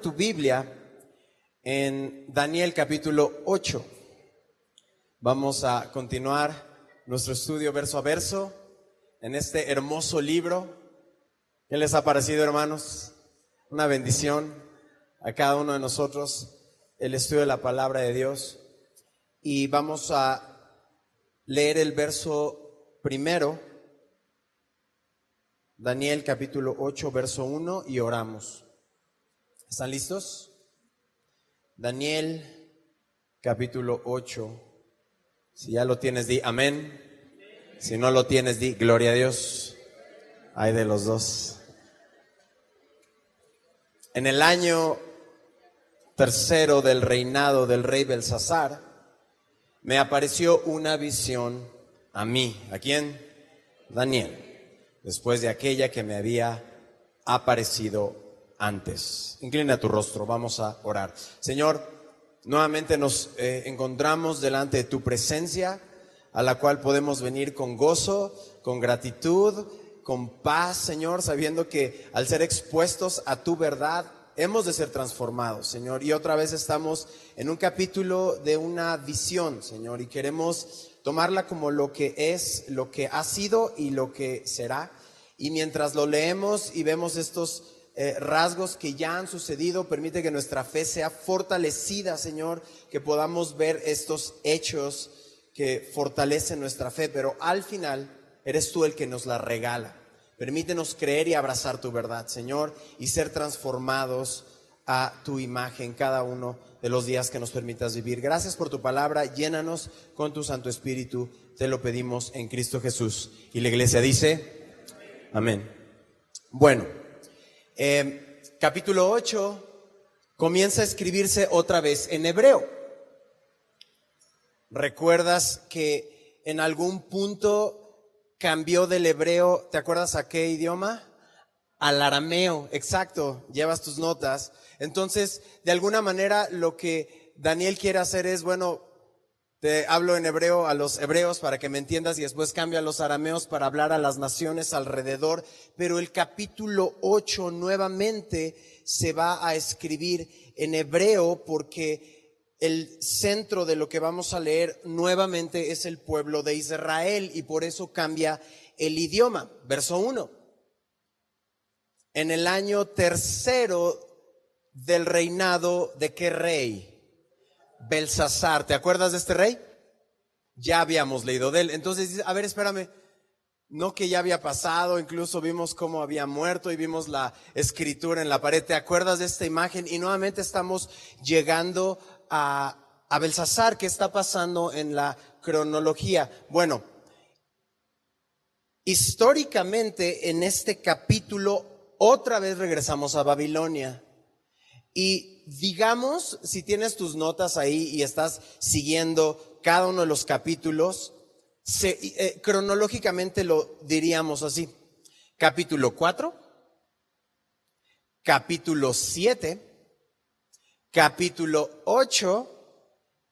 tu Biblia en Daniel capítulo 8. Vamos a continuar nuestro estudio verso a verso en este hermoso libro. ¿Qué les ha parecido, hermanos? Una bendición a cada uno de nosotros el estudio de la palabra de Dios. Y vamos a leer el verso primero, Daniel capítulo 8, verso 1, y oramos. ¿Están listos? Daniel capítulo 8. Si ya lo tienes, di amén. Si no lo tienes, di gloria a Dios. Hay de los dos. En el año tercero del reinado del rey Belsasar, me apareció una visión a mí. ¿A quién? Daniel, después de aquella que me había aparecido antes. Inclina tu rostro, vamos a orar. Señor, nuevamente nos encontramos delante de tu presencia, a la cual podemos venir con gozo, con gratitud, con paz, Señor, sabiendo que al ser expuestos a tu verdad, hemos de ser transformados, Señor. Y otra vez estamos en un capítulo de una visión, Señor, y queremos tomarla como lo que es, lo que ha sido y lo que será. Y mientras lo leemos y vemos estos rasgos que ya han sucedido, permite que nuestra fe sea fortalecida, Señor, que podamos ver estos hechos que fortalecen nuestra fe, pero al final eres tú el que nos la regala. Permítenos creer y abrazar tu verdad, Señor, y ser transformados a tu imagen cada uno de los días que nos permitas vivir. Gracias por tu palabra, llénanos con tu Santo Espíritu, te lo pedimos en Cristo Jesús. Y la iglesia dice, amén. Bueno, capítulo 8 comienza a escribirse otra vez en hebreo. ¿Recuerdas que en algún punto cambió del hebreo? ¿Te acuerdas a qué idioma? Al arameo, exacto, llevas tus notas. Entonces, de alguna manera lo que Daniel quiere hacer es, bueno, te hablo en hebreo a los hebreos para que me entiendas y después cambio a los arameos para hablar a las naciones alrededor. Pero el capítulo 8 nuevamente se va a escribir en hebreo porque el centro de lo que vamos a leer nuevamente es el pueblo de Israel y por eso cambia el idioma. Verso 1. En el año tercero del reinado ¿de qué rey? Belsasar. ¿Te acuerdas de este rey? Ya habíamos leído de él. Entonces dice, a ver, espérame. No que ya había pasado, incluso vimos cómo había muerto y vimos la escritura en la pared. ¿Te acuerdas de esta imagen? Y nuevamente estamos llegando a Belsasar. ¿Qué está pasando en la cronología? Bueno, históricamente en este capítulo otra vez regresamos a Babilonia. Y digamos, si tienes tus notas ahí y estás siguiendo cada uno de los capítulos, cronológicamente lo diríamos así: capítulo 4, capítulo 7, capítulo 8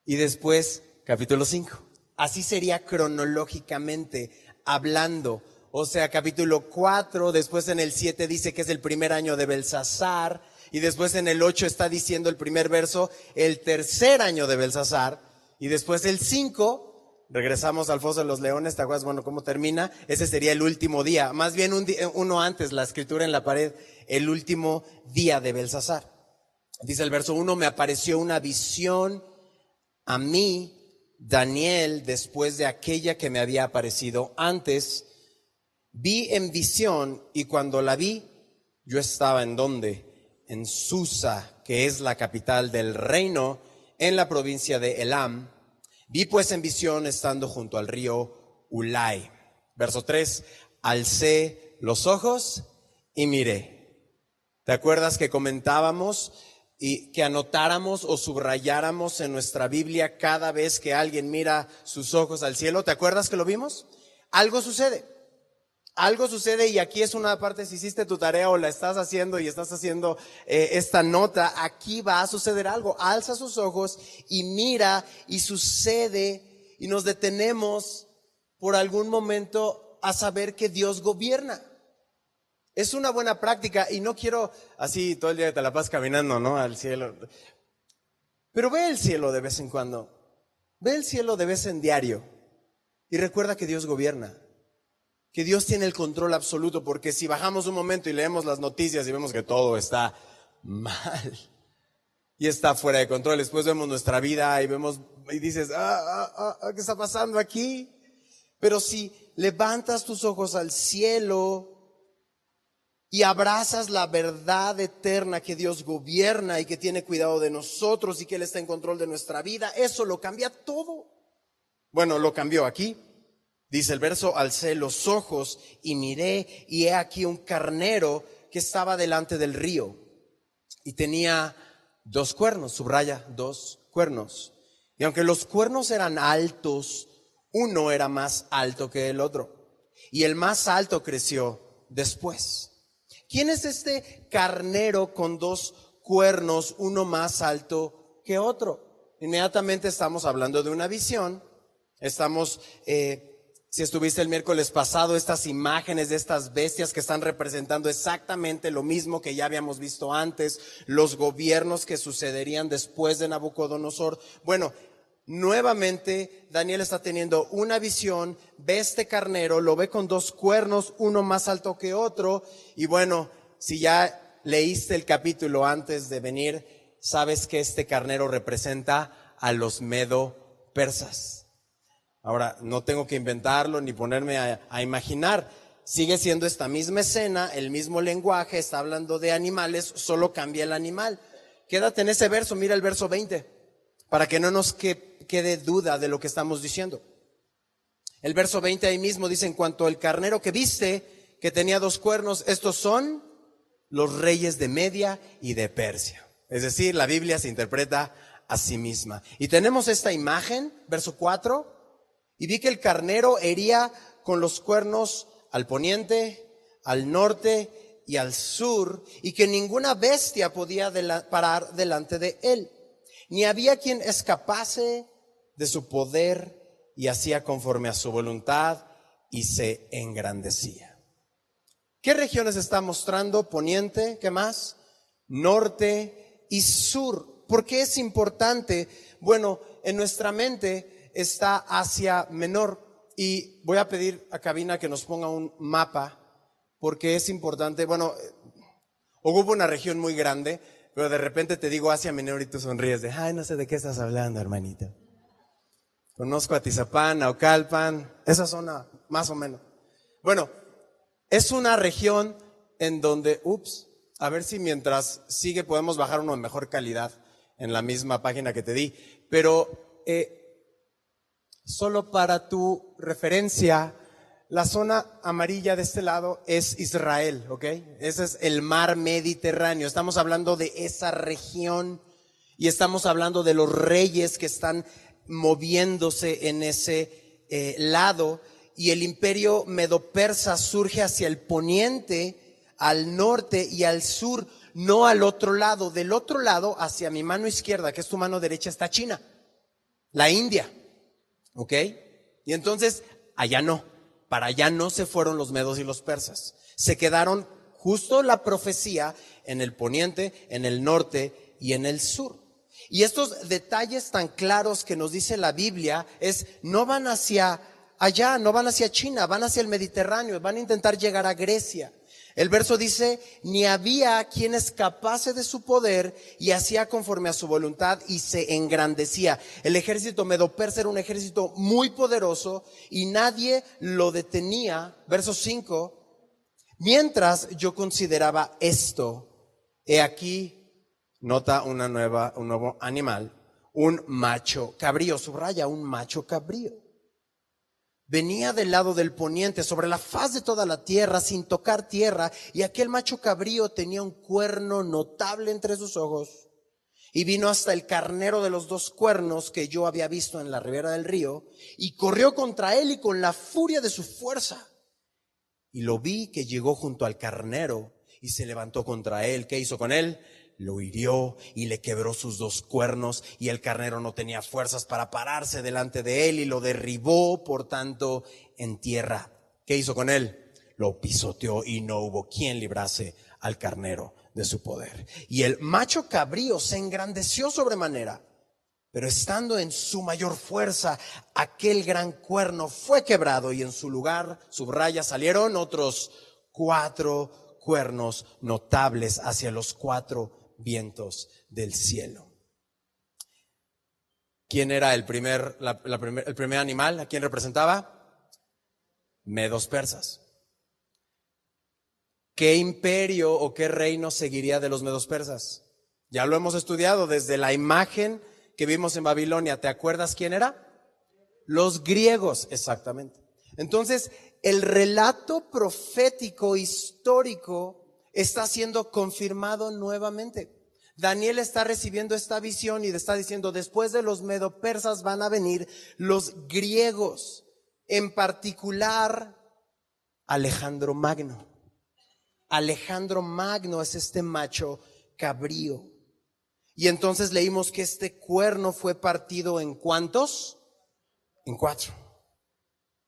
y después capítulo 5. Así sería cronológicamente hablando. O sea, capítulo 4, después en el 7 dice que es el primer año de Belsasar, y después en el 8 está diciendo el primer verso, el tercer año de Belsasar, y después el 5, regresamos al foso de los leones. ¿Te acuerdas? Bueno, ¿cómo termina? Ese sería el último día, más bien uno antes, la escritura en la pared, el último día de Belsasar. Dice el verso 1, me apareció una visión a mí, Daniel, después de aquella que me había aparecido antes. Vi en visión y cuando la vi, yo estaba ¿en dónde? En Susa, que es la capital del reino, en la provincia de Elam. Vi pues en visión estando junto al río Ulai. Verso 3, alcé los ojos y miré. ¿Te acuerdas que comentábamos y que anotáramos o subrayáramos en nuestra Biblia cada vez que alguien mira sus ojos al cielo? ¿Te acuerdas que lo vimos? Algo sucede. Algo sucede, y aquí es una parte, si hiciste tu tarea o la estás haciendo y estás haciendo esta nota, aquí va a suceder algo. Alza sus ojos y mira, y sucede, y nos detenemos por algún momento a saber que Dios gobierna. Es una buena práctica y no quiero así todo el día te la pasas caminando, ¿no? Al cielo. Pero ve el cielo de vez en cuando. Ve el cielo de vez en diario. Y recuerda que Dios gobierna. Que Dios tiene el control absoluto. Porque si bajamos un momento y leemos las noticias y vemos que todo está mal y está fuera de control, después vemos nuestra vida y vemos y dices, ¿qué está pasando aquí? Pero si levantas tus ojos al cielo y abrazas la verdad eterna que Dios gobierna y que tiene cuidado de nosotros y que Él está en control de nuestra vida, eso lo cambia todo. Bueno, lo cambió aquí. Dice el verso, alcé los ojos y miré y he aquí un carnero que estaba delante del río y tenía 2 cuernos, subraya, 2 cuernos. Y aunque los cuernos eran altos, uno era más alto que el otro. Y el más alto creció después. ¿Quién es este carnero con 2 cuernos, uno más alto que otro? Inmediatamente estamos hablando de una visión. Estamos, si estuviste el miércoles pasado, estas imágenes de estas bestias que están representando exactamente lo mismo que ya habíamos visto antes, los gobiernos que sucederían después de Nabucodonosor. Bueno, nuevamente Daniel está teniendo una visión, ve este carnero, lo ve con 2 cuernos, uno más alto que otro. Y bueno, si ya leíste el capítulo antes de venir, sabes que este carnero representa a los medo-persas. Ahora, no tengo que inventarlo ni ponerme a imaginar. Sigue siendo esta misma escena, el mismo lenguaje, está hablando de animales, solo cambia el animal. Quédate en ese verso, mira el verso 20, para que no nos quede duda de lo que estamos diciendo. El verso 20 ahí mismo dice, en cuanto al carnero que viste, que tenía 2 cuernos, estos son los reyes de Media y de Persia. Es decir, la Biblia se interpreta a sí misma. Y tenemos esta imagen, verso 4, y vi que el carnero hería con los cuernos al poniente, al norte y al sur, y que ninguna bestia podía parar delante de él, ni había quien escapase de su poder, y hacía conforme a su voluntad y se engrandecía. ¿Qué regiones está mostrando? Poniente, ¿qué más? Norte y sur. ¿Por qué es importante? Bueno, en nuestra mente está Asia Menor, y voy a pedir a cabina que nos ponga un mapa, porque es importante. Bueno, ocupa una región muy grande, pero de repente te digo Asia Menor y tú sonríes de, ay, no sé de qué estás hablando, hermanito. Conozco a Tizapán, Naucalpan, esa zona más o menos. Bueno, es una región en donde, a ver si mientras sigue podemos bajar uno de mejor calidad en la misma página que te di, pero solo para tu referencia, la zona amarilla de este lado es Israel, ¿ok? Ese es el mar Mediterráneo. Estamos hablando de esa región y estamos hablando de los reyes que están moviéndose en ese lado. Y el imperio medo-persa surge hacia el poniente, al norte y al sur, no al otro lado. Del otro lado, hacia mi mano izquierda, que es tu mano derecha, está China, la India. ¿Ok? Y entonces, allá no, para allá no se fueron los medos y los persas. Se quedaron justo la profecía en el poniente, en el norte y en el sur. Y estos detalles tan claros que nos dice la Biblia es, no van hacia allá, no van hacia China, van hacia el Mediterráneo, van a intentar llegar a Grecia. El verso dice, ni había quien escapase de su poder y hacía conforme a su voluntad y se engrandecía. El ejército medo-persa era un ejército muy poderoso y nadie lo detenía. Verso 5, mientras yo consideraba esto, he aquí, nota un nuevo animal, un macho cabrío, subraya, un macho cabrío. Venía del lado del poniente, sobre la faz de toda la tierra, sin tocar tierra, y aquel macho cabrío tenía un cuerno notable entre sus ojos, y vino hasta el carnero de los 2 cuernos que yo había visto en la ribera del río, y corrió contra él y con la furia de su fuerza. Y lo vi que llegó junto al carnero y se levantó contra él. ¿Qué hizo con él? Lo hirió y le quebró sus 2 cuernos, y el carnero no tenía fuerzas para pararse delante de él y lo derribó, por tanto, en tierra. ¿Qué hizo con él? lo pisoteó y no hubo quien librase al carnero de su poder. Y el macho cabrío se engrandeció sobremanera, pero estando en su mayor fuerza, aquel gran cuerno fue quebrado y en su lugar, subraya, salieron otros 4 cuernos notables hacia los 4 vientos del cielo. ¿Quién era el primer animal? ¿A quién representaba? Medos persas. ¿Qué imperio o qué reino seguiría de los medos persas? Ya lo hemos estudiado desde la imagen que vimos en Babilonia. ¿Te acuerdas quién era? Los griegos, exactamente. Entonces, el relato profético histórico está siendo confirmado nuevamente. Daniel está recibiendo esta visión y está diciendo, después de los medo-persas van a venir los griegos, en particular Alejandro Magno. Alejandro Magno es este macho cabrío. Y entonces leímos que este cuerno fue partido ¿en cuántos? En 4.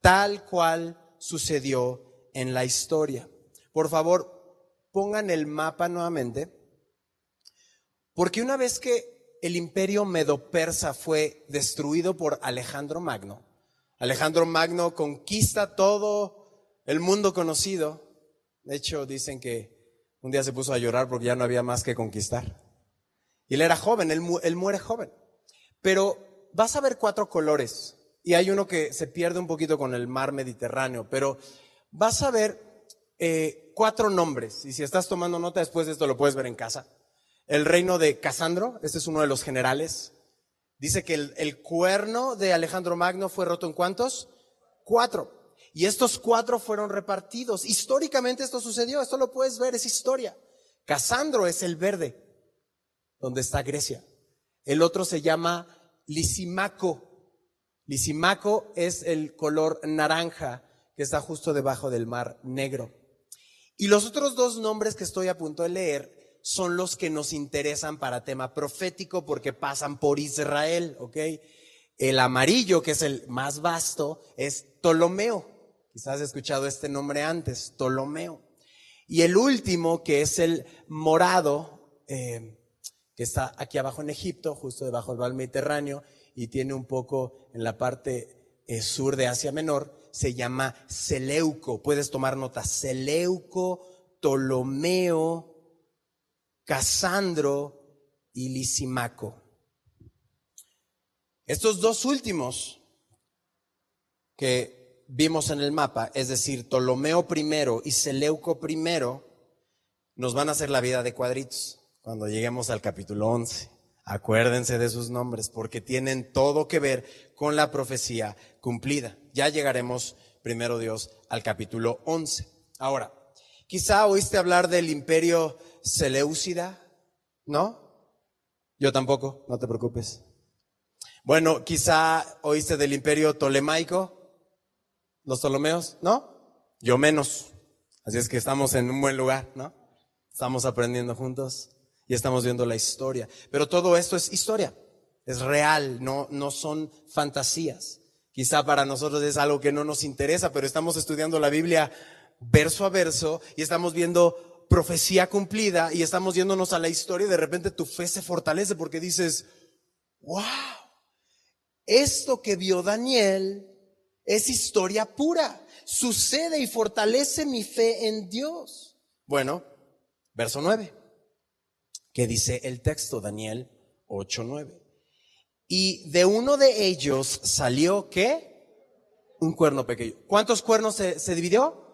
Tal cual sucedió en la historia. Por favor, pongan el mapa nuevamente. Porque una vez que el imperio medo-persa fue destruido por Alejandro Magno conquista todo el mundo conocido. De hecho, dicen que un día se puso a llorar porque ya no había más que conquistar. Y él era joven, él muere joven. Pero vas a ver 4 colores. Y hay uno que se pierde un poquito con el mar Mediterráneo. Pero vas a ver 4 nombres. Y si estás tomando nota después de esto lo puedes ver en casa. El reino de Casandro, este es uno de los generales. Dice que el cuerno de Alejandro Magno fue roto ¿en cuántos? 4. Y estos 4 fueron repartidos. Históricamente esto sucedió, esto lo puedes ver, es historia. Casandro es el verde, donde está Grecia. El otro se llama Lisímaco. Lisímaco es el color naranja que está justo debajo del mar Negro. Y los otros 2 nombres que estoy a punto de leer son los que nos interesan para tema profético porque pasan por Israel, ¿ok? El amarillo, que es el más vasto, es Ptolomeo. Quizás has escuchado este nombre antes, Ptolomeo. Y el último, que es el morado, que está aquí abajo en Egipto, justo debajo del mar Mediterráneo, y tiene un poco en la parte sur de Asia Menor, se llama Seleuco. Puedes tomar nota, Seleuco, Ptolomeo, Casandro y Lisímaco. Estos 2 últimos que vimos en el mapa, es decir, Ptolomeo primero y Seleuco primero, nos van a hacer la vida de cuadritos cuando lleguemos al capítulo 11. Acuérdense de sus nombres porque tienen todo que ver con la profecía cumplida. Ya llegaremos, primero Dios, al capítulo 11. Ahora, quizá oíste hablar del imperio Seleucida, ¿no? Yo tampoco, no te preocupes. Bueno, quizá oíste del imperio Ptolemaico, los Ptolomeos, ¿no? Yo menos. Así es que estamos en un buen lugar, ¿no? Estamos aprendiendo juntos y estamos viendo la historia. Pero todo esto es historia, es real, no son fantasías. Quizá para nosotros es algo que no nos interesa, pero estamos estudiando la Biblia verso a verso y estamos viendo profecía cumplida y estamos yéndonos a la historia y de repente tu fe se fortalece porque dices, wow, esto que vio Daniel es historia pura, sucede y fortalece mi fe en Dios. Bueno, verso 9, que dice el texto, Daniel 8:9. Y de uno de ellos salió, ¿qué? Un cuerno pequeño. ¿Cuántos cuernos se dividió?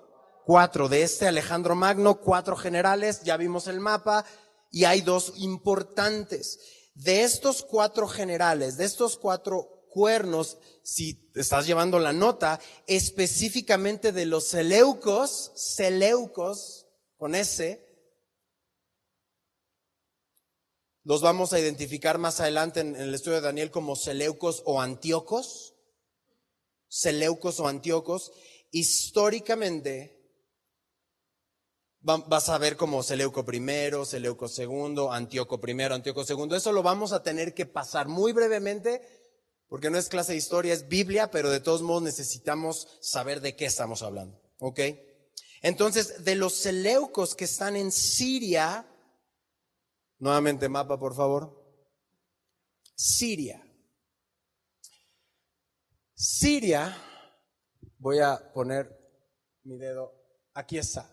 4. De Alejandro Magno, 4 generales, ya vimos el mapa, y hay 2 importantes. De estos 4 generales, de estos 4 cuernos, si estás llevando la nota, específicamente de los seleucos, con S, los vamos a identificar más adelante en el estudio de Daniel como seleucos o antíocos. Seleucos o antíocos. Históricamente vas a ver como Seleuco primero, Seleuco segundo, Antíoco primero, Antíoco segundo. Eso lo vamos a tener que pasar muy brevemente porque no es clase de historia, es Biblia, pero de todos modos necesitamos saber de qué estamos hablando, ¿ok? Entonces, de los seleucos que están en Siria, nuevamente mapa, por favor. Siria. Siria, voy a poner mi dedo, aquí está.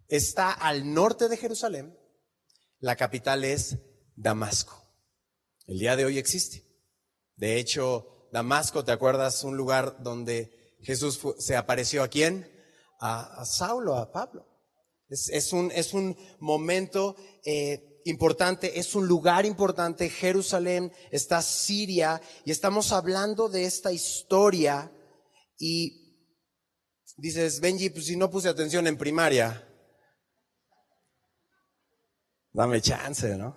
Está al norte de Jerusalén, la capital es Damasco. El día de hoy existe. De hecho, Damasco, ¿te acuerdas? Un lugar donde Jesús se apareció ¿a quién? A Saulo, a Pablo. Es un momento importante, es un lugar importante. Jerusalén, está Siria, y estamos hablando de esta historia. Y dices, Benji, pues si no puse atención en primaria, dame chance, ¿no?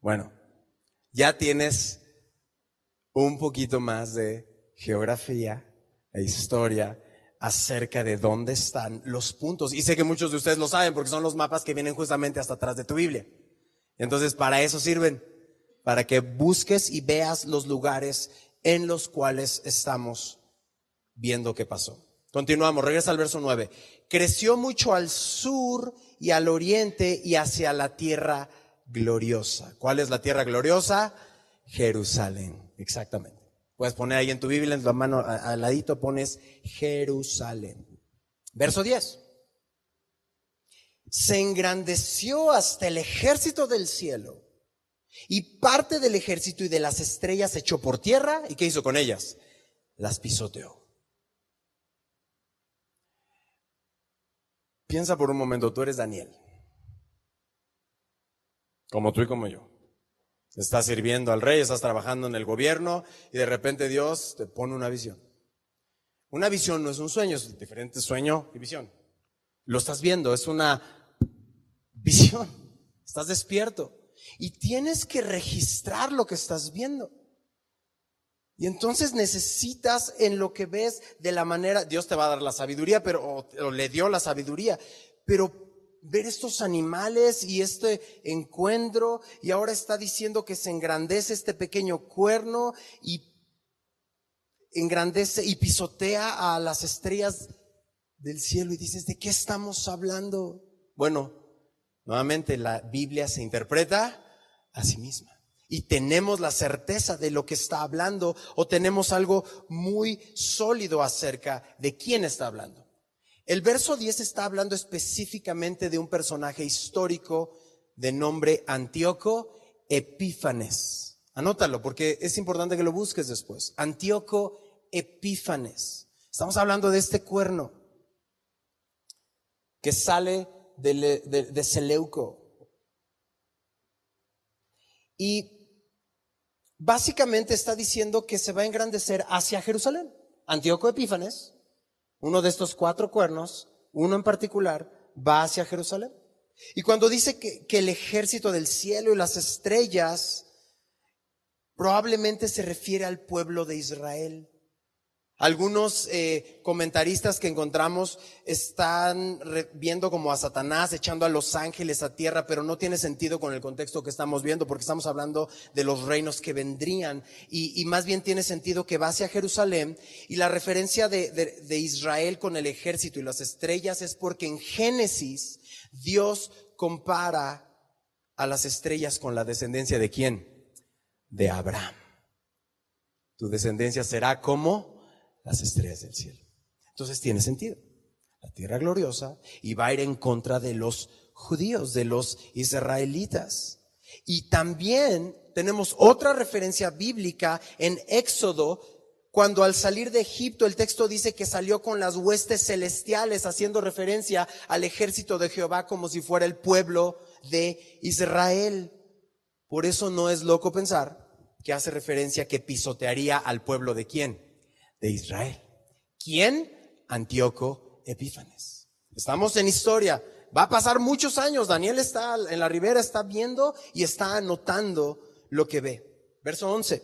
Bueno, ya tienes un poquito más de geografía e historia acerca de dónde están los puntos. Y sé que muchos de ustedes lo saben porque son los mapas que vienen justamente hasta atrás de tu Biblia. Entonces, para eso sirven, para que busques y veas los lugares en los cuales estamos viendo qué pasó. Continuamos, regresa al verso 9. Creció mucho al sur y al oriente y hacia la tierra gloriosa. ¿Cuál es la tierra gloriosa? Jerusalén, exactamente. Puedes poner ahí en tu Biblia, en la mano al ladito pones Jerusalén. Verso 10. Se engrandeció hasta el ejército del cielo, y parte del ejército y de las estrellas echó por tierra. ¿Y qué hizo con ellas? Las pisoteó. Piensa por un momento, tú eres Daniel, como tú y como yo. Estás sirviendo al rey, estás trabajando en el gobierno y de repente Dios te pone una visión. Una visión no es un sueño, es diferente sueño y visión. Lo estás viendo, es una visión. Estás despierto y tienes que registrar lo que estás viendo. Y entonces necesitas en lo que ves de la manera, Dios te va a dar la sabiduría, pero o le dio la sabiduría, pero ver estos animales y este encuentro, y ahora está diciendo que se engrandece este pequeño cuerno y engrandece y pisotea a las estrellas del cielo, y dices, ¿de qué estamos hablando? Bueno, nuevamente la Biblia se interpreta a sí misma. Y tenemos la certeza de lo que está hablando, o tenemos algo muy sólido acerca de quién está hablando. El verso 10 está hablando específicamente de un personaje histórico de nombre Antíoco Epífanes. Anótalo porque es importante que lo busques después. Antíoco Epífanes. Estamos hablando de este cuerno que sale de Seleuco. Y básicamente está diciendo que se va a engrandecer hacia Jerusalén. Antíoco Epífanes, uno de estos 4 cuernos, uno en particular, va hacia Jerusalén. Y cuando dice que el ejército del cielo y las estrellas, probablemente se refiere al pueblo de Israel. Algunos comentaristas que encontramos están viendo como a Satanás echando a los ángeles a tierra, pero no tiene sentido con el contexto que estamos viendo, porque estamos hablando de los reinos que vendrían, y más bien tiene sentido que va hacia Jerusalén. Y la referencia de Israel con el ejército y las estrellas es porque en Génesis Dios compara a las estrellas con la descendencia ¿de quién? De Abraham. Tu descendencia será como las estrellas del cielo. Entonces tiene sentido. La tierra gloriosa, y va a ir en contra de los judíos, de los israelitas. Y también tenemos otra referencia bíblica en Éxodo, cuando al salir de Egipto el texto dice que salió con las huestes celestiales, haciendo referencia al ejército de Jehová como si fuera el pueblo de Israel. Por eso no es loco pensar que hace referencia que pisotearía al pueblo de ¿quién? De Israel. ¿Quién? Antíoco Epífanes. Estamos en historia. Va a pasar muchos años. Daniel está en la ribera, está viendo y está anotando lo que ve. Verso 11.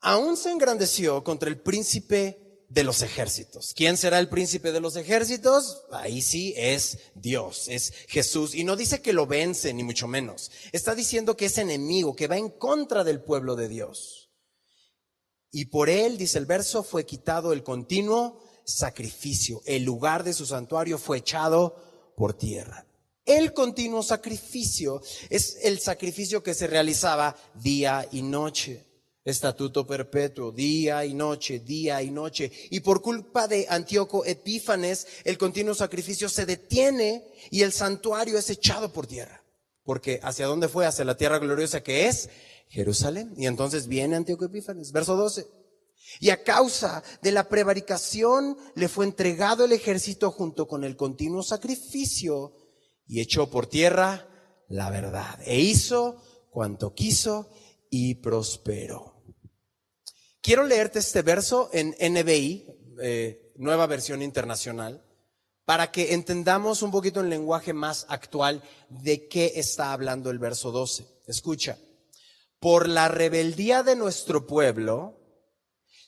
Aún se engrandeció contra el príncipe de los ejércitos. ¿Quién será el príncipe de los ejércitos? Ahí sí es Dios, es Jesús. Y no dice que lo vence, ni mucho menos. Está diciendo que es enemigo, que va en contra del pueblo de Dios. Y por él, dice el verso, fue quitado el continuo sacrificio. El lugar de su santuario fue echado por tierra. El continuo sacrificio es el sacrificio que se realizaba día y noche. Estatuto perpetuo, día y noche, día y noche. Y por culpa de Antíoco Epífanes, el continuo sacrificio se detiene y el santuario es echado por tierra. Porque ¿hacia dónde fue? Hacia la tierra gloriosa que es Jerusalén. Y entonces viene Antíoco Epífanes, verso 12. Y a causa de la prevaricación le fue entregado el ejército junto con el continuo sacrificio y echó por tierra la verdad. E hizo cuanto quiso y prosperó. Quiero leerte este verso en NBI, Nueva Versión Internacional, para que entendamos un poquito en lenguaje más actual de qué está hablando el verso 12. Escucha. Por la rebeldía de nuestro pueblo,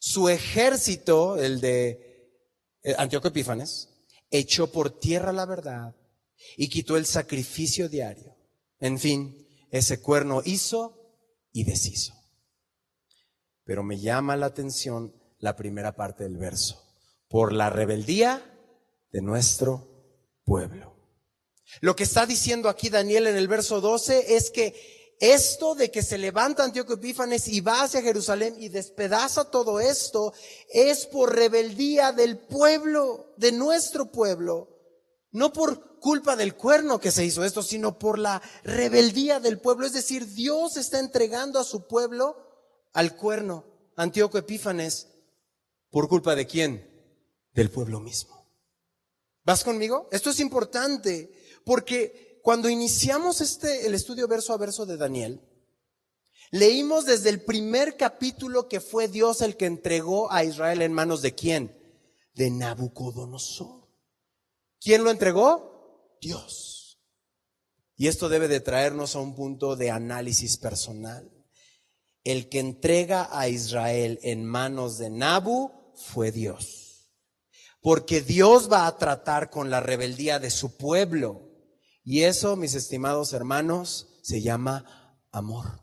su ejército, el de Antíoco Epífanes, echó por tierra la verdad y quitó el sacrificio diario. En fin, ese cuerno hizo y deshizo. Pero me llama la atención la primera parte del verso. Por la rebeldía de nuestro pueblo. Lo que está diciendo aquí Daniel en el verso 12 es que esto de que se levanta Antíoco Epífanes y va hacia Jerusalén y despedaza todo esto es por rebeldía del pueblo, de nuestro pueblo. No por culpa del cuerno que se hizo esto, sino por la rebeldía del pueblo. Es decir, Dios está entregando a su pueblo al cuerno, Antíoco Epífanes, ¿por culpa de quién? Del pueblo mismo. ¿Vas conmigo? Esto es importante porque cuando iniciamos el estudio verso a verso de Daniel, leímos desde el primer capítulo que fue Dios el que entregó a Israel en manos de ¿quién? De Nabucodonosor. ¿Quién lo entregó? Dios. Y esto debe de traernos a un punto de análisis personal. El que entrega a Israel en manos de Nabu fue Dios. Porque Dios va a tratar con la rebeldía de su pueblo. Y eso, mis estimados hermanos, se llama amor.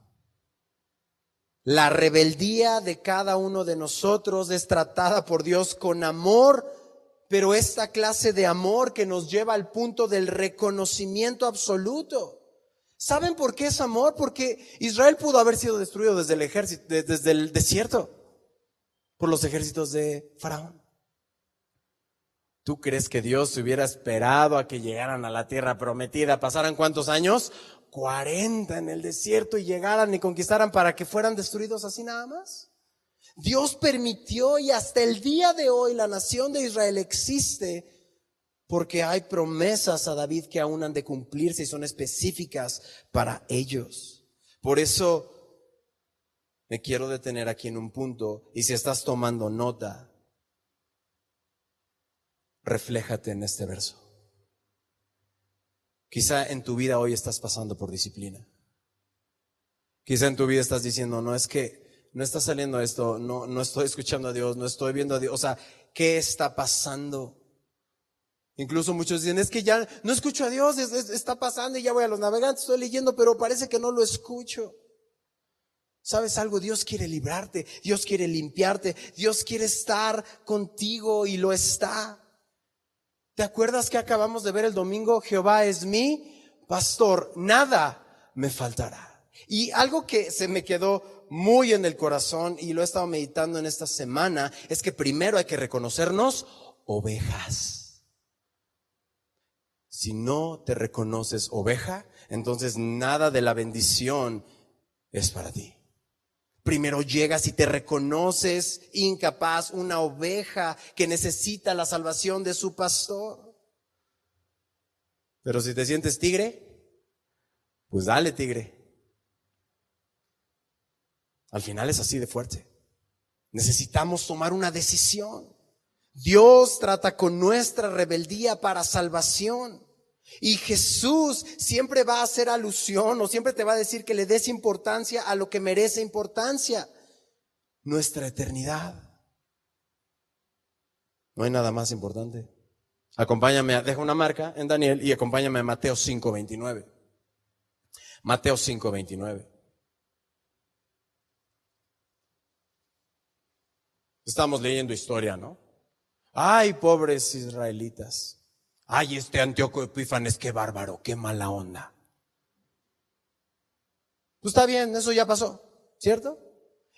La rebeldía de cada uno de nosotros es tratada por Dios con amor, pero esta clase de amor que nos lleva al punto del reconocimiento absoluto. ¿Saben por qué es amor? Porque Israel pudo haber sido destruido desde el ejército, desde el desierto, por los ejércitos de Faraón. ¿Tú crees que Dios se hubiera esperado a que llegaran a la tierra prometida? ¿Pasaran cuántos años? 40 en el desierto y llegaran y conquistaran para que fueran destruidos así nada más. Dios permitió y hasta el día de hoy la nación de Israel existe porque hay promesas a David que aún han de cumplirse y son específicas para ellos. Por eso me quiero detener aquí en un punto y si estás tomando nota, refléjate en este verso. Quizá en tu vida hoy estás pasando por disciplina. Quizá en tu vida estás diciendo, no, es que no está saliendo esto, no estoy escuchando a Dios, no estoy viendo a Dios. O sea, ¿qué está pasando? Incluso muchos dicen, es que ya no escucho a Dios, está pasando y ya voy a los navegantes, estoy leyendo, pero parece que no lo escucho. ¿Sabes algo? Dios quiere librarte, Dios quiere limpiarte, Dios quiere estar contigo y lo está. ¿Te acuerdas que acabamos de ver el domingo? Jehová es mi pastor, nada me faltará. Y algo que se me quedó muy en el corazón y lo he estado meditando en esta semana es que primero hay que reconocernos ovejas. Si no te reconoces oveja, entonces nada de la bendición es para ti. Primero llegas y te reconoces incapaz, una oveja que necesita la salvación de su pastor. Pero si te sientes tigre, pues dale tigre. Al final es así de fuerte. Necesitamos tomar una decisión. Dios trata con nuestra rebeldía para salvación. Y Jesús siempre va a hacer alusión o siempre te va a decir que le des importancia a lo que merece importancia, nuestra eternidad. No hay nada más importante. Acompáñame, deja una marca en Daniel y acompáñame a Mateo 5:29. Mateo 5:29. Estamos leyendo historia, ¿no? Ay, pobres israelitas. Ay, este Antíoco Epífanes, qué bárbaro, qué mala onda. Pues está bien, eso ya pasó, ¿cierto?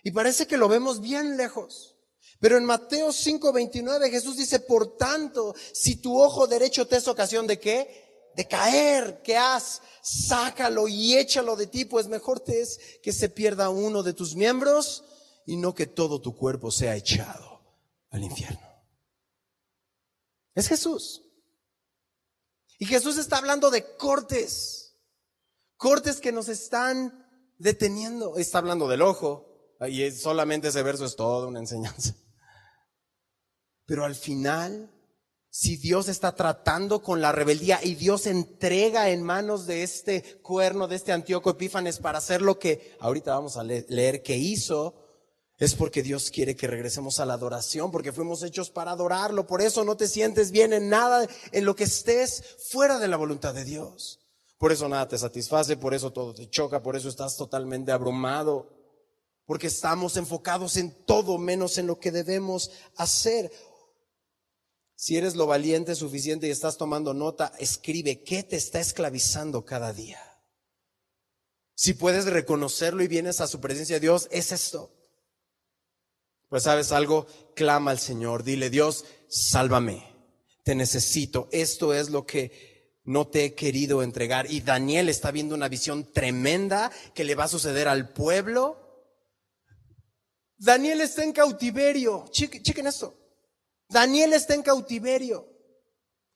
Y parece que lo vemos bien lejos. Pero en Mateo 5:29 Jesús dice, por tanto, si tu ojo derecho te es ocasión de ¿qué? De caer, ¿qué haz? Sácalo y échalo de ti, pues mejor te es que se pierda uno de tus miembros y no que todo tu cuerpo sea echado al infierno. Es Jesús. Y Jesús está hablando de cortes que nos están deteniendo. Está hablando del ojo, y solamente ese verso es toda una enseñanza. Pero al final, si Dios está tratando con la rebeldía y Dios entrega en manos de este cuerno, de este Antíoco Epífanes para hacer lo que ahorita vamos a leer que hizo, es porque Dios quiere que regresemos a la adoración, porque fuimos hechos para adorarlo. Por eso no te sientes bien en nada, en lo que estés fuera de la voluntad de Dios. Por eso nada te satisface, por eso todo te choca, por eso estás totalmente abrumado, porque estamos enfocados en todo menos en lo que debemos hacer. Si eres lo valiente suficiente y estás tomando nota, escribe qué te está esclavizando cada día. Si puedes reconocerlo y vienes a su presencia, Dios, es esto. Pues sabes algo, clama al Señor, dile, Dios, sálvame, te necesito, esto es lo que no te he querido entregar. Y Daniel está viendo una visión tremenda que le va a suceder al pueblo. Daniel está en cautiverio, chequen esto. Daniel está en cautiverio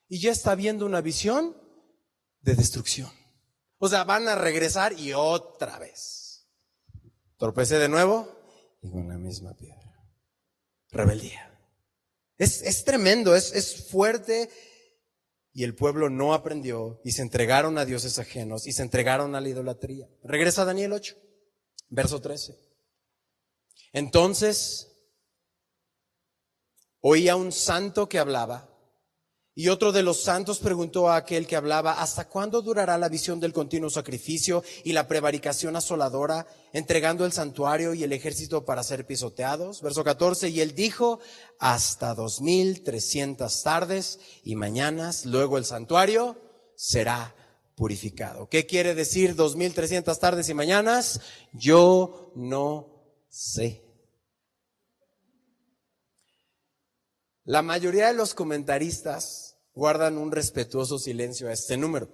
y ya está viendo una visión de destrucción. O sea, van a regresar y otra vez. Tropecé de nuevo y con la misma piedra. Rebeldía. Es tremendo, es fuerte. Y el pueblo no aprendió y se entregaron a dioses ajenos y se entregaron a la idolatría. Regresa a Daniel 8, verso 13. Entonces oía un santo que hablaba, y otro de los santos preguntó a aquel que hablaba, ¿hasta cuándo durará la visión del continuo sacrificio y la prevaricación asoladora, entregando el santuario y el ejército para ser pisoteados? Verso 14, y él dijo, hasta 2300 tardes y mañanas, luego el santuario será purificado. ¿Qué quiere decir 2300 tardes y mañanas? Yo no sé. La mayoría de los comentaristas guardan un respetuoso silencio a este número.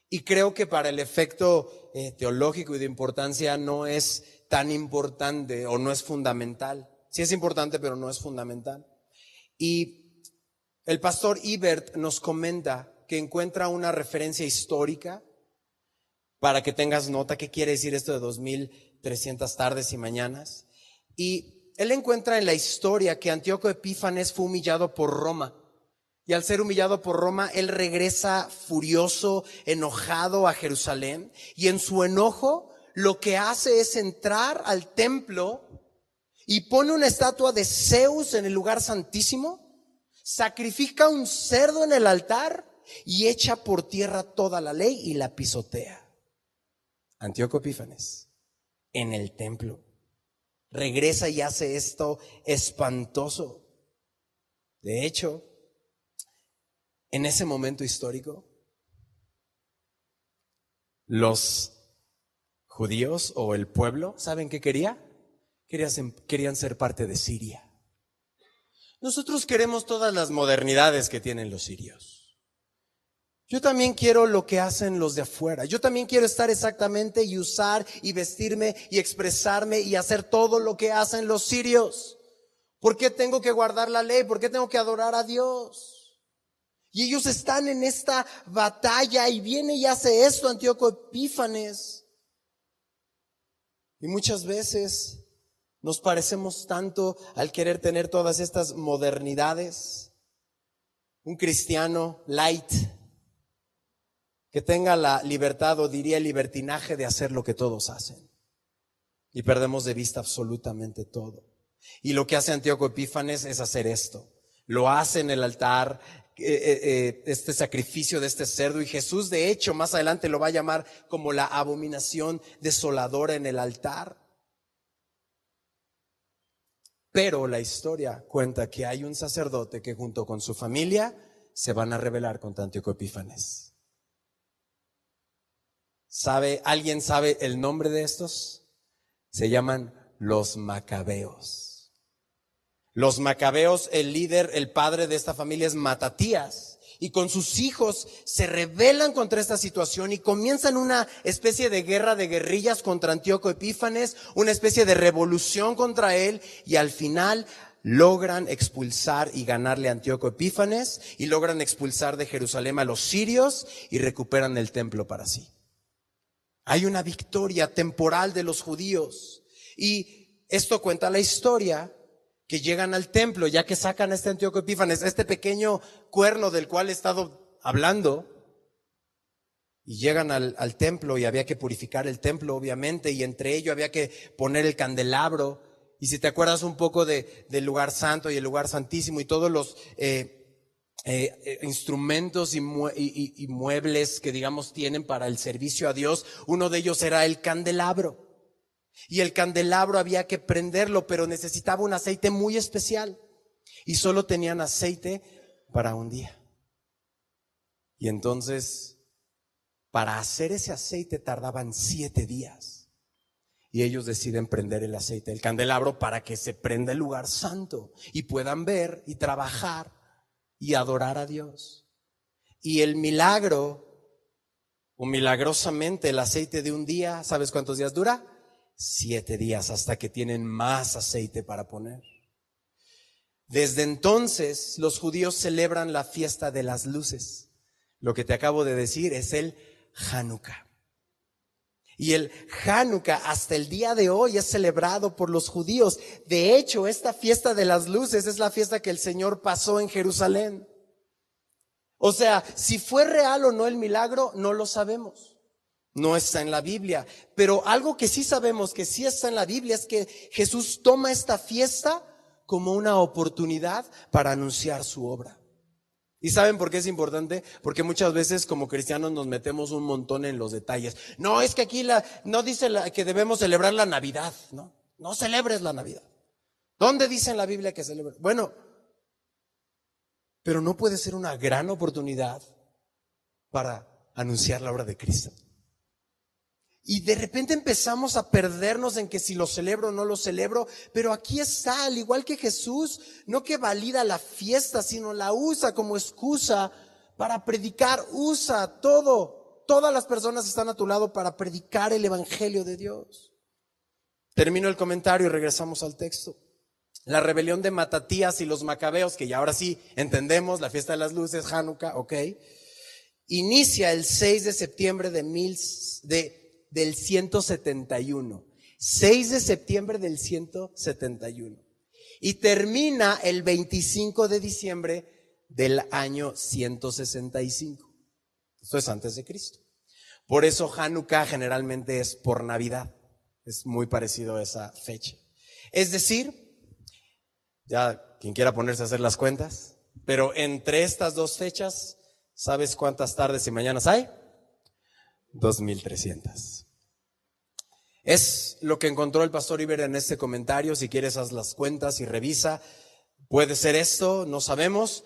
Y creo que para el efecto teológico y de importancia no es tan importante o no es fundamental. Sí es importante, pero no es fundamental. Y el pastor Ibert nos comenta que encuentra una referencia histórica para que tengas nota qué quiere decir esto de 2300 tardes y mañanas. Y él encuentra en la historia que Antíoco Epífanes fue humillado por Roma. Y al ser humillado por Roma, él regresa furioso, enojado a Jerusalén. Y en su enojo, lo que hace es entrar al templo y pone una estatua de Zeus en el lugar santísimo, sacrifica un cerdo en el altar y echa por tierra toda la ley y la pisotea. Antíoco Epífanes, en el templo. Regresa y hace esto espantoso. De hecho, en ese momento histórico, los judíos o el pueblo, ¿saben qué quería? Querían ser parte de Siria. Nosotros queremos todas las modernidades que tienen los sirios. Yo también quiero lo que hacen los de afuera. Yo también quiero estar exactamente y usar y vestirme y expresarme y hacer todo lo que hacen los sirios. ¿Por qué tengo que guardar la ley? ¿Por qué tengo que adorar a Dios? Y ellos están en esta batalla y viene y hace esto Antíoco Epífanes. Y muchas veces nos parecemos tanto al querer tener todas estas modernidades. Un cristiano light que tenga la libertad, o diría el libertinaje, de hacer lo que todos hacen. Y perdemos de vista absolutamente todo. Y lo que hace Antíoco Epífanes es hacer esto. Lo hace en el altar, este sacrificio de este cerdo. Y Jesús, de hecho, más adelante lo va a llamar como la abominación desoladora en el altar. Pero la historia cuenta que hay un sacerdote que junto con su familia se van a rebelar contra Antíoco Epífanes. ¿Alguien sabe el nombre de estos? Se llaman los Macabeos. Los Macabeos, el líder, el padre de esta familia es Matatías. Y con sus hijos se rebelan contra esta situación y comienzan una especie de guerra de guerrillas contra Antíoco Epífanes, una especie de revolución contra él, y al final logran expulsar y ganarle a Antíoco Epífanes, y logran expulsar de Jerusalén a los sirios y recuperan el templo para sí. Hay una victoria temporal de los judíos, y esto cuenta la historia que llegan al templo, ya que sacan a este Antíoco Epífanes, este pequeño cuerno del cual he estado hablando, y llegan al templo, y había que purificar el templo, obviamente, y entre ello había que poner el candelabro. Y si te acuerdas un poco del lugar santo y el lugar santísimo y todos los instrumentos y muebles que digamos tienen para el servicio a Dios, uno de ellos era el candelabro. Y el candelabro había que prenderlo, pero necesitaba un aceite muy especial. Y solo tenían aceite para un día. Y entonces, para hacer ese aceite tardaban 7 días. Y ellos deciden prender el aceite del candelabro para que se prenda el lugar santo y puedan ver y trabajar y adorar a Dios. Y el milagro, o milagrosamente, el aceite de un día, ¿sabes cuántos días dura? 7 días, hasta que tienen más aceite para poner. Desde entonces los judíos celebran la fiesta de las luces. Lo que te acabo de decir es el Hanukkah. Y el Hanukkah hasta el día de hoy es celebrado por los judíos. De hecho, esta fiesta de las luces es la fiesta que el Señor pasó en Jerusalén. O sea, si fue real o no el milagro, no lo sabemos. No está en la Biblia, pero algo que sí sabemos que sí está en la Biblia es que Jesús toma esta fiesta como una oportunidad para anunciar su obra. ¿Y saben por qué es importante? Porque muchas veces como cristianos nos metemos un montón en los detalles. No, es que aquí no dice que debemos celebrar la Navidad, ¿no? No celebres la Navidad. ¿Dónde dice en la Biblia que celebres? Bueno, pero no puede ser una gran oportunidad para anunciar la obra de Cristo. Y de repente empezamos a perdernos en que si lo celebro o no lo celebro, pero aquí está, al igual que Jesús, no que valida la fiesta, sino la usa como excusa para predicar, usa todas las personas están a tu lado para predicar el evangelio de Dios. Termino el comentario y regresamos al texto. La rebelión de Matatías y los Macabeos, que ya ahora sí entendemos, la fiesta de las luces, Hanukkah, ok, inicia el 6 de septiembre del 171, 6 de septiembre del 171, y termina el 25 de diciembre del año 165. Esto es antes de Cristo. Por eso Hanukkah generalmente es por Navidad, es muy parecido a esa fecha. Es decir, ya quien quiera ponerse a hacer las cuentas, pero entre estas dos fechas, ¿sabes cuántas tardes y mañanas hay? 2300. Es lo que encontró el pastor Iber en este comentario. Si quieres, haz las cuentas y revisa. Puede ser esto, no sabemos.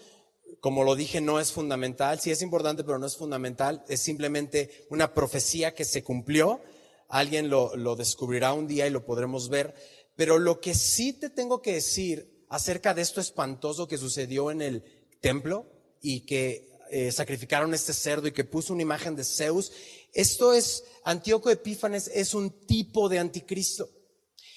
Como lo dije, no es fundamental. Sí es importante, pero no es fundamental. Es simplemente una profecía que se cumplió. Alguien lo descubrirá un día y lo podremos ver. Pero lo que sí te tengo que decir acerca de esto espantoso que sucedió en el templo y que sacrificaron este cerdo y que puso una imagen de Zeus. Esto es, Antíoco Epífanes es un tipo de anticristo.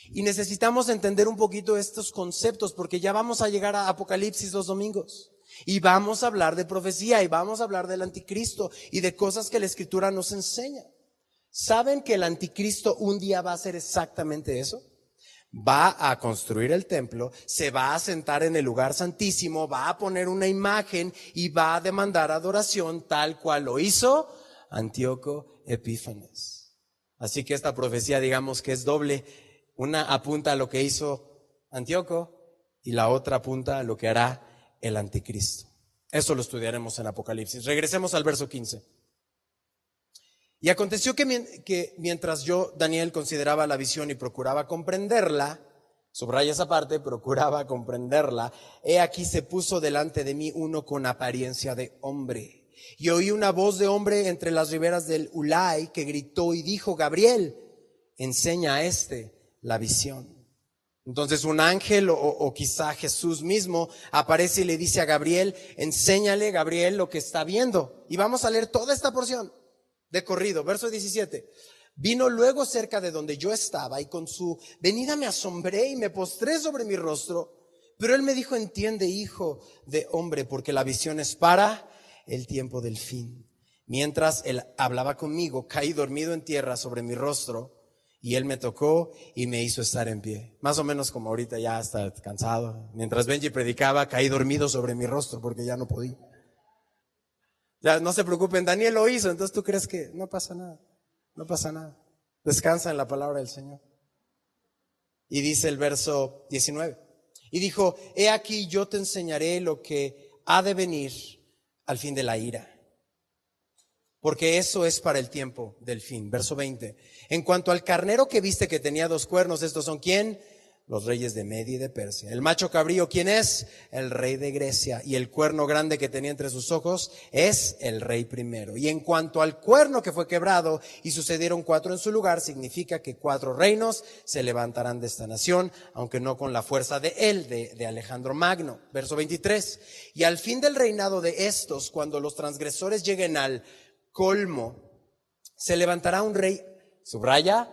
Y necesitamos entender un poquito estos conceptos porque ya vamos a llegar a Apocalipsis los domingos. Y vamos a hablar de profecía y vamos a hablar del anticristo y de cosas que la Escritura nos enseña. ¿Saben que el anticristo un día va a hacer exactamente eso? Va a construir el templo, se va a sentar en el lugar santísimo, va a poner una imagen y va a demandar adoración tal cual lo hizo Antíoco Epífanes. Así que esta profecía, digamos que es doble. Una apunta a lo que hizo Antíoco y la otra apunta a lo que hará el anticristo. Eso lo estudiaremos en Apocalipsis. Regresemos al verso 15. Y aconteció que mientras yo, Daniel, consideraba la visión y procuraba comprenderla, Subraya esa parte, procuraba comprenderla. He aquí se puso delante de mí uno con apariencia de hombre. Y oí una voz de hombre entre las riberas del Ulai que gritó y dijo: Gabriel, enseña a la visión. Entonces un ángel o quizá Jesús mismo aparece y le dice a Gabriel: enséñale, Gabriel, lo que está viendo. Y vamos a leer toda esta porción de corrido, verso 17. Vino luego cerca de donde yo estaba y con su venida me asombré y me postré sobre mi rostro. Pero él me dijo: entiende, hijo de hombre, porque la visión es para el tiempo del fin. Mientras él hablaba conmigo, caí dormido en tierra sobre mi rostro y él me tocó y me hizo estar en pie. Más o menos como ahorita, ya está cansado. Mientras Benji predicaba, caí dormido sobre mi rostro porque ya no podía. Ya no se preocupen, Daniel lo hizo, entonces tú crees que no pasa nada. No pasa nada. Descansa en la palabra del Señor. Y dice el verso 19. Y dijo: he aquí yo te enseñaré lo que ha de venir al fin de la ira, porque eso es para el tiempo del fin. Verso 20. En cuanto al carnero que viste que tenía 2 cuernos, estos son ¿quién? Los reyes de Media y de Persia. El macho cabrío, ¿quién es? El rey de Grecia. Y el cuerno grande que tenía entre sus ojos es el rey primero. Y en cuanto al cuerno que fue quebrado y sucedieron 4 en su lugar, significa que 4 reinos se levantarán de esta nación, aunque no con la fuerza de él, de Alejandro Magno. Verso 23. Y al fin del reinado de estos, cuando los transgresores lleguen al colmo, se levantará un rey, subraya,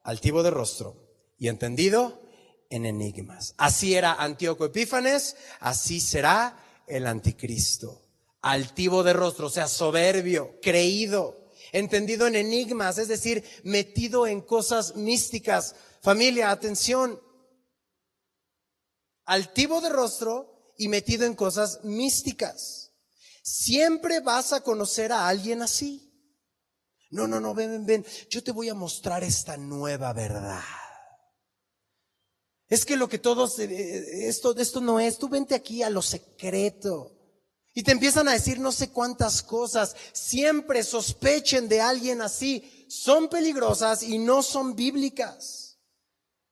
altivo de rostro y entendido en enigmas. Así era Antíoco Epífanes, así será el anticristo. Altivo de rostro, o sea, soberbio, creído, entendido en enigmas, es decir, metido en cosas místicas. Familia, atención. Altivo de rostro y metido en cosas místicas. Siempre vas a conocer a alguien así. No, ven, yo te voy a mostrar esta nueva verdad. Es que lo que todos, esto no es, tú vente aquí a lo secreto. Y te empiezan a decir no sé cuántas cosas. Siempre sospechen de alguien así. Son peligrosas y no son bíblicas.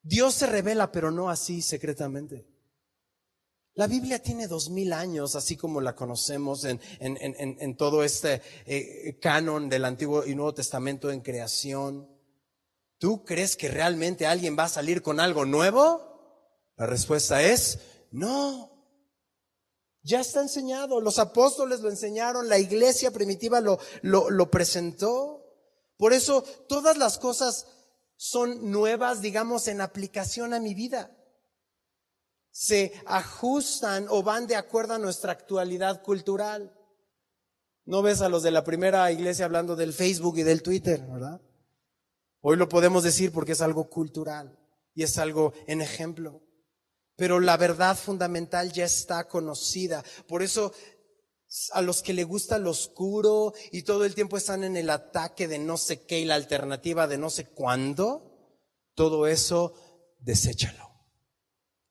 Dios se revela, pero no así secretamente. La Biblia tiene 2000 años, así como la conocemos en todo este canon del Antiguo y Nuevo Testamento en creación. ¿Tú crees que realmente alguien va a salir con algo nuevo? La respuesta es no. Ya está enseñado. Los apóstoles lo enseñaron, la iglesia primitiva lo presentó. Por eso todas las cosas son nuevas, digamos, en aplicación a mi vida. Se ajustan o van de acuerdo a nuestra actualidad cultural. No ves a los de la primera iglesia hablando del Facebook y del Twitter, ¿verdad? Hoy lo podemos decir porque es algo cultural y es algo en ejemplo. Pero la verdad fundamental ya está conocida. Por eso a los que le gusta lo oscuro y todo el tiempo están en el ataque de no sé qué y la alternativa de no sé cuándo, todo eso deséchalo.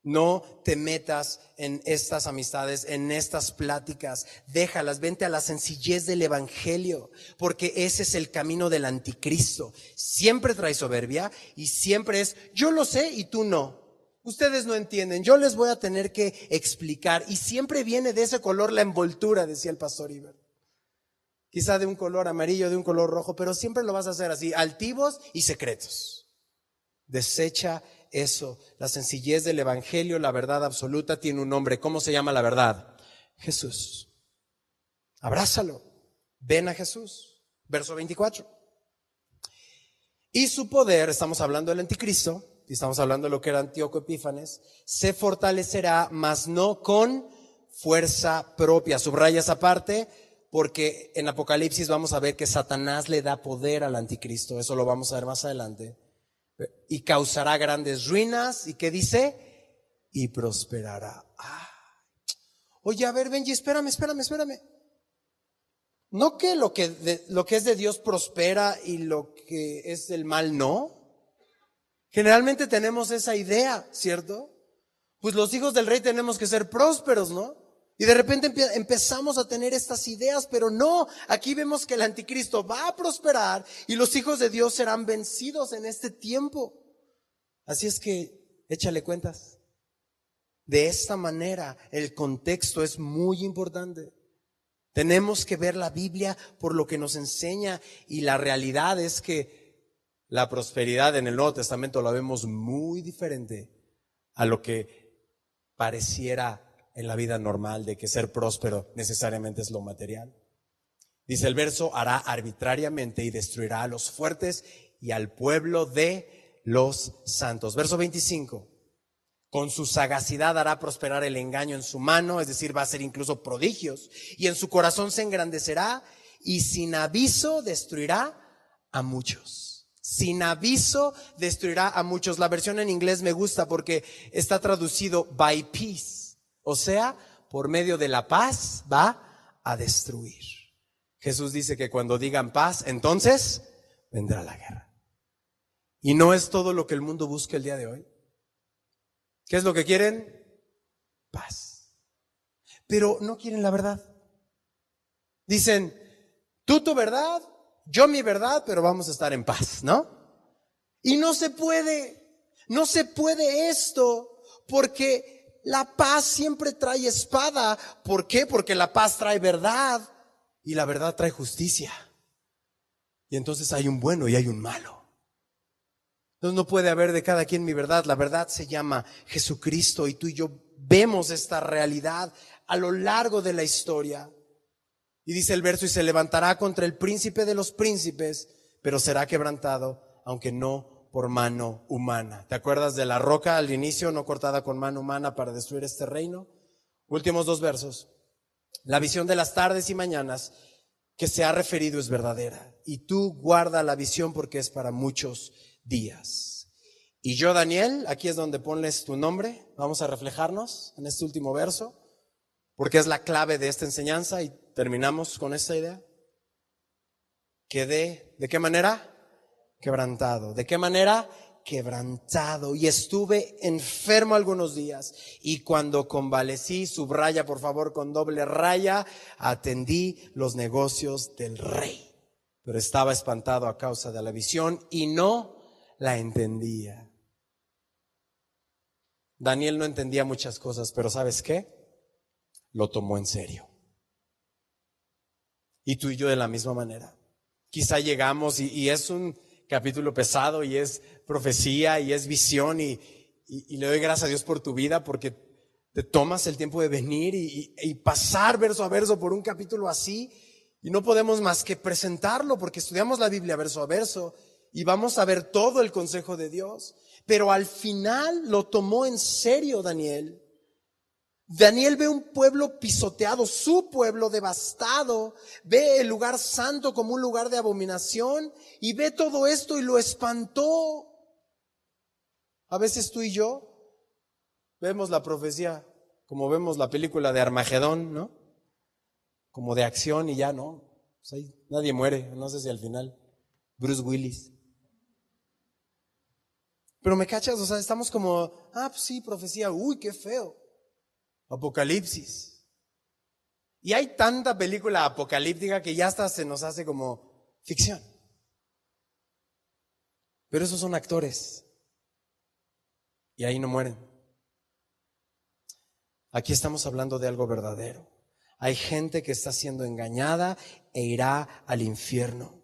No te metas en estas amistades, en estas pláticas, déjalas, vente a la sencillez del evangelio, porque ese es el camino del anticristo. Siempre trae soberbia y siempre es, yo lo sé y tú no. Ustedes no entienden, yo les voy a tener que explicar, y siempre viene de ese color la envoltura, decía el pastor Iber. Quizá de un color amarillo, de un color rojo, pero siempre lo vas a hacer así, altivos y secretos. Desecha eso, la sencillez del evangelio, la verdad absoluta tiene un nombre. ¿Cómo se llama la verdad? Jesús. Abrázalo. Ven a Jesús. Verso 24. Y su poder, estamos hablando del anticristo, y estamos hablando de lo que era Antíoco Epífanes, se fortalecerá, mas no con fuerza propia. Subraya esa parte, porque en Apocalipsis vamos a ver que Satanás le da poder al anticristo. Eso lo vamos a ver más adelante. Y causará grandes ruinas. ¿Y qué dice? Y prosperará. Oye, a ver, Benji, espérame. ¿No que lo que es de Dios prospera y lo que es del mal no? Generalmente tenemos esa idea, ¿cierto? Pues los hijos del rey tenemos que ser prósperos, ¿no? Y de repente empezamos a tener estas ideas, pero no, aquí vemos que el anticristo va a prosperar y los hijos de Dios serán vencidos en este tiempo. Así es que Échale cuentas. De esta manera, el contexto es muy importante. Tenemos que ver la Biblia por lo que nos enseña, y la realidad es que la prosperidad en el Nuevo Testamento la vemos muy diferente a lo que pareciera en la vida normal, de que ser próspero necesariamente es lo material. Dice el verso: hará arbitrariamente y destruirá a los fuertes y al pueblo de los santos. Verso 25. Con su sagacidad hará prosperar el engaño en su mano, es decir, va a hacer incluso prodigios, y en su corazón se engrandecerá, y sin aviso destruirá a muchos. Sin aviso destruirá a muchos. La versión en inglés me gusta porque está traducido by peace, o sea, por medio de la paz va a destruir. Jesús dice que cuando digan paz, entonces vendrá la guerra. Y no es todo lo que el mundo busca el día de hoy. ¿Qué es lo que quieren? Paz. Pero no quieren la verdad. Dicen, tú tu verdad, yo mi verdad, pero vamos a estar en paz, ¿no? Y no se puede esto, porque la paz siempre trae espada. ¿Por qué? Porque la paz trae verdad y la verdad trae justicia. Y entonces hay un bueno y hay un malo. Entonces no puede haber de cada quien mi verdad. La verdad se llama Jesucristo, y tú y yo vemos esta realidad a lo largo de la historia. Y dice el verso: y se levantará contra el príncipe de los príncipes, pero será quebrantado, aunque no por mano humana. ¿Te acuerdas de la roca al inicio, no cortada con mano humana para destruir este reino? Últimos dos versos. La visión de las tardes y mañanas que se ha referido es verdadera, y tú guarda la visión porque es para muchos días. Y yo, Daniel, aquí es donde pones tu nombre. Vamos a reflejarnos en este último verso, porque es la clave de esta enseñanza, y terminamos con esta idea. Quedé, ¿de qué manera? Quebrantado. ¿De qué manera? Quebrantado. Y estuve enfermo algunos días, y cuando convalecí, subraya por favor con doble raya, atendí los negocios del rey. Pero estaba espantado a causa de la visión y no la entendía. Daniel no entendía muchas cosas, pero ¿sabes qué? Lo tomó en serio. Y tú y yo de la misma manera. Quizá llegamos y es un capítulo pesado, y es profecía, y es visión, y le doy gracias a Dios por tu vida, porque te tomas el tiempo de venir y pasar verso a verso por un capítulo así, y no podemos más que presentarlo, porque estudiamos la Biblia verso a verso, y vamos a ver todo el consejo de Dios. Pero al final lo tomó en serio Daniel. Daniel ve un pueblo pisoteado, su pueblo devastado, ve el lugar santo como un lugar de abominación, y ve todo esto y lo espantó. A veces tú y yo vemos la profecía como vemos la película de Armagedón, ¿no? Como de acción, y ya no. Pues ahí nadie muere, no sé si al final Bruce Willis. Pero me cachas, o sea, estamos como, pues sí, profecía, uy, qué feo. Apocalipsis. Y hay tanta película apocalíptica que ya hasta se nos hace como ficción. Pero esos son actores. Y ahí no mueren. Aquí estamos hablando de algo verdadero. Hay gente que está siendo engañada e irá al infierno.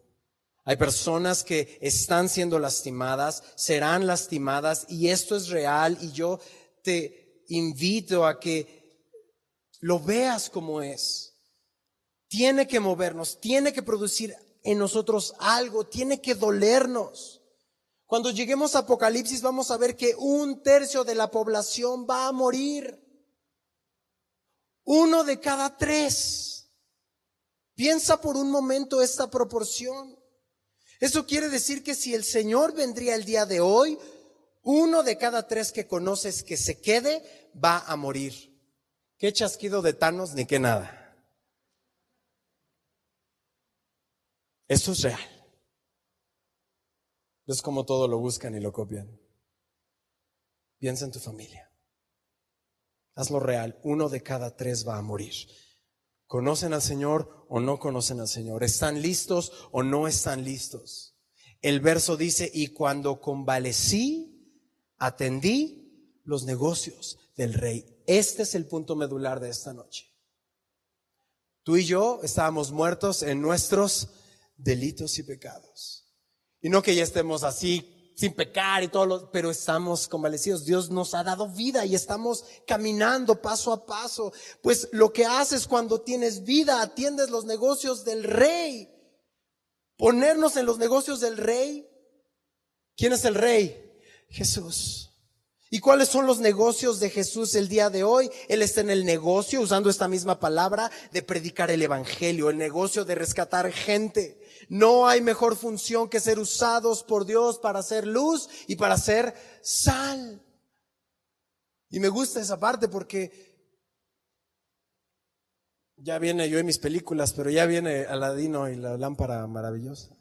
Hay personas que están siendo lastimadas, serán lastimadas, y esto es real, y yo te invito a que lo veas como es. Tiene que movernos, tiene que producir en nosotros algo, tiene que dolernos. Cuando lleguemos a Apocalipsis vamos a ver que 1/3 de la población va a morir. 1 de cada 3. Piensa por un momento esta proporción. Eso quiere decir que si el Señor vendría el día de hoy, 1 de cada 3 que conoces que se quede va a morir. Qué chasquido de Thanos ni qué nada. Esto es real. Es como todo lo buscan y lo copian. Piensa en tu familia. Hazlo real. 1 de cada 3 va a morir. ¿Conocen al Señor o no conocen al Señor? ¿Están listos o no están listos? El verso dice: y cuando convalecí, atendí los negocios del Rey. Este es el punto medular de esta noche. Tú y yo estábamos muertos en nuestros delitos y pecados. Y no que ya estemos así sin pecar y todo, pero estamos convalecidos. Dios nos ha dado vida y estamos caminando paso a paso. Pues lo que haces cuando tienes vida, atiendes los negocios del Rey. Ponernos en los negocios del Rey. ¿Quién es el Rey? Jesús. ¿Y cuáles son los negocios de Jesús el día de hoy? Él está en el negocio, usando esta misma palabra, de predicar el evangelio, el negocio de rescatar gente. No hay mejor función que ser usados por Dios para hacer luz y para hacer sal. Y me gusta esa parte porque ya viene, yo en mis películas, pero ya viene Aladino y la lámpara maravillosa.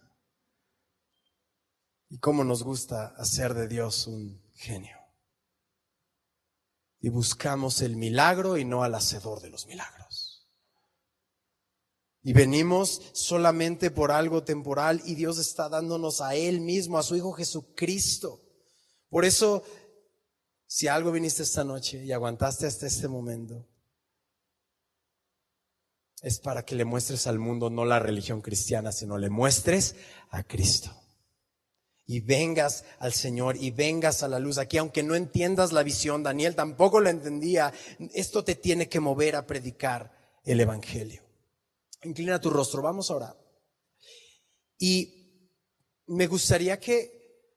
Y cómo nos gusta hacer de Dios un genio. Y buscamos el milagro y no al hacedor de los milagros. Y venimos solamente por algo temporal y Dios está dándonos a Él mismo, a su Hijo Jesucristo. Por eso, si algo viniste esta noche y aguantaste hasta este momento, es para que le muestres al mundo no la religión cristiana, sino le muestres a Cristo. Y vengas al Señor y vengas a la luz. Aquí, aunque no entiendas la visión, Daniel tampoco la entendía, esto te tiene que mover a predicar el evangelio. Inclina tu rostro, vamos a orar. Y me gustaría que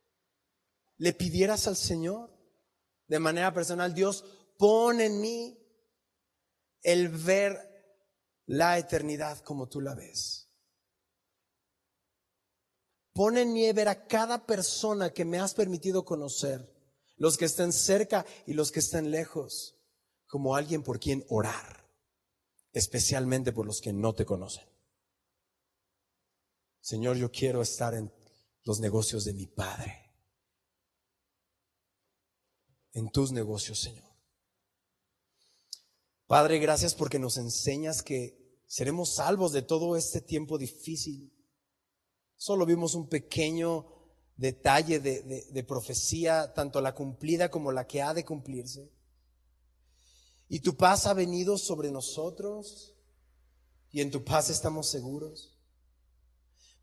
le pidieras al Señor de manera personal: Dios, pon en mí el ver la eternidad como tú la ves. Pon en mí ver a cada persona que me has permitido conocer, los que estén cerca y los que estén lejos, como alguien por quien orar, especialmente por los que no te conocen. Señor, yo quiero estar en los negocios de mi Padre, en tus negocios, Señor. Padre, gracias porque nos enseñas que seremos salvos de todo este tiempo difícil. Solo vimos un pequeño detalle de profecía, tanto la cumplida como la que ha de cumplirse. Y tu paz ha venido sobre nosotros y en tu paz estamos seguros.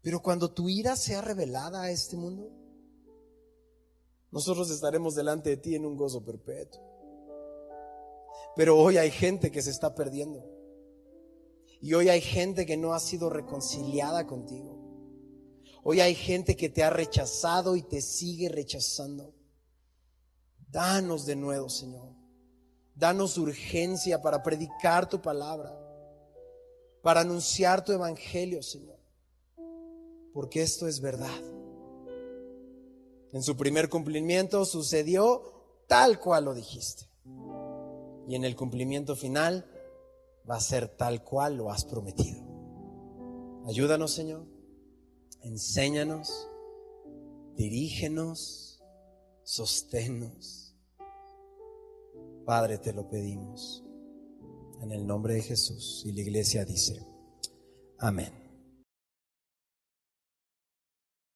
Pero cuando tu ira sea revelada a este mundo, nosotros estaremos delante de ti en un gozo perpetuo. Pero hoy hay gente que se está perdiendo. Y hoy hay gente que no ha sido reconciliada contigo. Hoy hay gente que te ha rechazado y te sigue rechazando. Danos de nuevo, Señor. Danos urgencia para predicar tu palabra, para anunciar tu evangelio, Señor. Porque esto es verdad. En su primer cumplimiento sucedió tal cual lo dijiste. Y en el cumplimiento final va a ser tal cual lo has prometido. Ayúdanos, Señor. Enséñanos, dirígenos, sosténnos. Padre, te lo pedimos en el nombre de Jesús. Y la iglesia dice: amén.